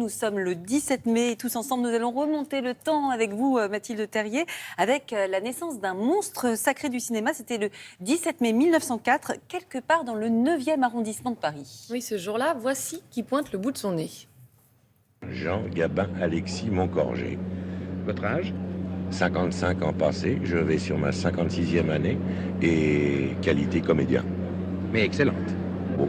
Nous sommes le 17 mai et tous ensemble, nous allons remonter le temps avec vous, Mathilde Terrier, avec la naissance d'un monstre sacré du cinéma. C'était le 17 mai 1904, quelque part dans le 9e arrondissement de Paris. Oui, ce jour-là, voici qui pointe le bout de son nez. Jean Gabin Alexis Moncorgé. Votre âge? 55 ans passés, je vais sur ma 56e année et qualité comédien. Mais excellente. Beau.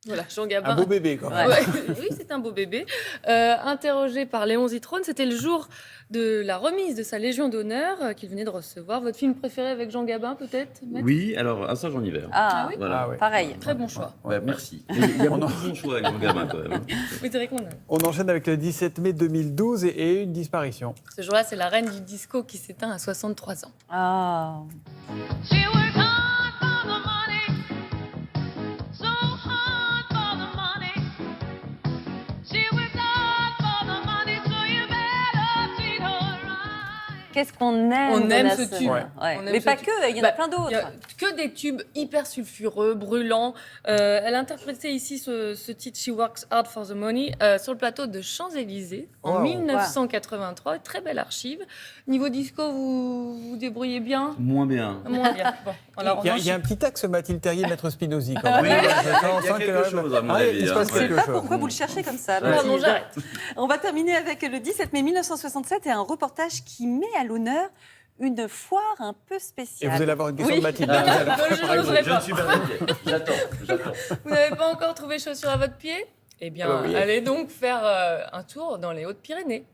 Voilà, Jean Gabin. Un beau bébé, quand même. Ouais. Oui, c'est un beau bébé. Interrogé par Léon Zitrone, c'était le jour de la remise de sa Légion d'honneur qu'il venait de recevoir. Votre film préféré avec Jean Gabin, peut-être, Maître? Oui, alors Un singe en hiver. Ah, oui. Voilà. Ah ouais. pareil. Très bon choix. Ouais, merci. Il y a beaucoup de bons choix avec Jean Gabin quand même. Oui, c'est vrai qu'on a. On enchaîne avec le 17 mai 2012 et une disparition. Ce jour-là, c'est la reine du disco qui s'éteint à 63 ans. Ah. She worked hard for the money, so hard for the money. She worked hard for the money, so you better treat her right. Qu'est-ce qu'on aime On aime Donna ce Summer. tube. Ouais. On aime Mais ce pas tube. que, il y en a plein Il d'autres. n'y a que des tubes hyper sulfureux, brûlants. Elle a interprété ici ce titre She Works Hard for the Money sur le plateau de Champs-Élysées en Wow. 1983. Très belle archive. Niveau disco, vous vous débrouillez bien? Moins bien. Moins bien. Bon, alors, Il y a un petit axe Mathilde Terrier, Maître Spinozzi, quand même. Oui, il y a quelque chose, à mon avis, Il se hein. passe Je ne sais quelque pas chose. pourquoi vous le cherchez comme ça. Pardon, Mathilde. j'arrête. On va terminer avec le 17 mai 1967 et un reportage qui met à l'honneur une foire un peu Et spéciale. vous allez avoir une question Oui. de Mathilde. Je n'oserais Je pas. ne suis pas inquiet. J'attends. Vous n'avez pas encore trouvé chaussures à votre pied? Eh bien, Oui. allez donc faire un tour dans les Hautes-Pyrénées.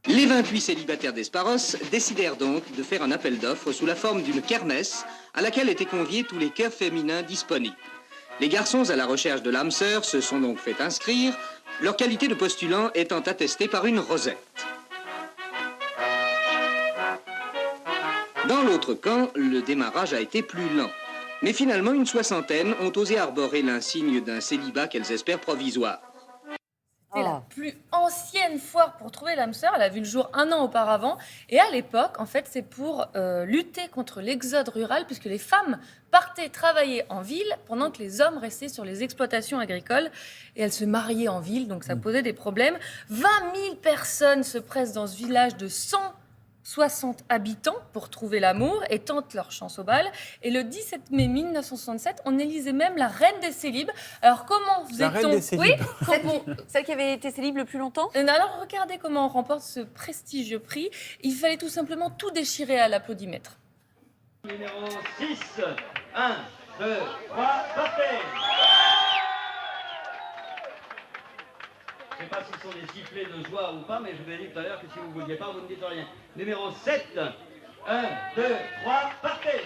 Les 28 célibataires d'Esparos décidèrent donc de faire un appel d'offres sous la forme d'une kermesse à laquelle étaient conviés tous les cœurs féminins disponibles. Les garçons à la recherche de l'âme sœur se sont donc fait inscrire, leur qualité de postulant étant attestée par une rosette. Dans l'autre camp, le démarrage a été plus lent. Mais finalement, une soixantaine ont osé arborer l'insigne d'un célibat qu'elles espèrent provisoire. C'était Oh. la plus ancienne foire pour trouver l'âme sœur. Elle a vu le jour 1 an auparavant. Et à l'époque, en fait, c'est pour lutter contre l'exode rural, puisque les femmes partaient travailler en ville pendant que les hommes restaient sur les exploitations agricoles. Et elles se mariaient en ville, donc ça posait des problèmes. 20 000 personnes se pressent dans ce village de 160 habitants pour trouver l'amour et tentent leur chance au bal. Et le 17 mai 1967, on élisait même la reine des célibes. Alors comment faisait-on? reine des célibes. Oui, Celle qui avait été célibe le plus longtemps. alors regardez comment on remporte ce prestigieux prix. Il fallait tout simplement tout déchirer à l'applaudimètre. Numéro 6, 1, 2, 3, partez! Je ne sais pas si ce sont des sifflets de joie ou pas, mais je vous ai dit tout à l'heure que si vous ne vouliez pas, vous ne dites rien. Numéro 7, 1, 2, 3, partez!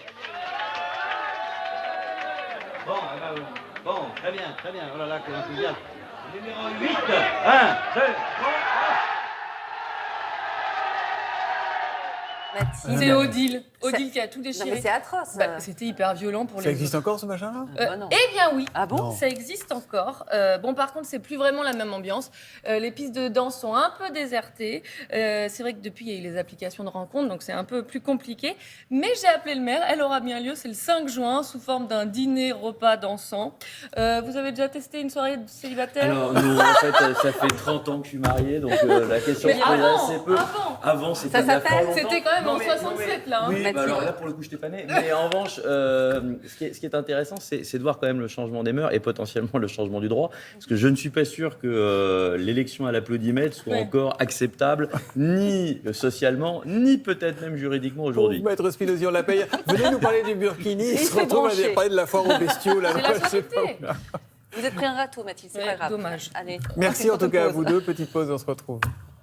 Bon, très bien, oh là là, quel enthousiasme. Numéro 8, 1, 2, 3, Mathilde. C'est Odile qui a tout Non, mais déchiré. c'est atroce. C'était hyper violent pour Ça les existe autres. encore, ce machin-là? Bah non. Eh bien oui. Ah bon Non. Ça existe encore. Bon, par contre, c'est plus vraiment la même ambiance. Les pistes de danse sont un peu désertées. C'est vrai que depuis, il y a eu les applications de rencontres, donc c'est un peu plus compliqué. Mais j'ai appelé le maire. Elle aura bien lieu. C'est le 5 juin, sous forme d'un dîner-repas dansant. Vous avez déjà testé une soirée de célibataire? Alors, non, en fait, ça fait 30 ans que je suis marié, donc la question Mais se pose avant, assez peu. Avant, c'était il y a fort longtemps. C'était quand même Non, en mais- 67, là. hein. Oui, Mathilde. bah alors là, pour le coup, je t'ai pas né. Mais en revanche, ce qui est intéressant, c'est de voir quand même le changement des mœurs et potentiellement le changement du droit. Parce que je ne suis pas sûr que l'élection à l'applaudimètre soit Ouais. encore acceptable, ni socialement, ni peut-être même juridiquement aujourd'hui. Pauvre Maître Spinozzi, on la paye. Venez nous parler du Burkini. Il Il se fait retrouve brancher. à parler de la foire aux bestiaux. Là, C'est la je sais pas. société. Vous êtes pris un râteau, Mathilde, c'est Ouais, pas grave. dommage. Allez. Merci on fait en tout une cas à pause. vous deux. Petite pause, on se retrouve.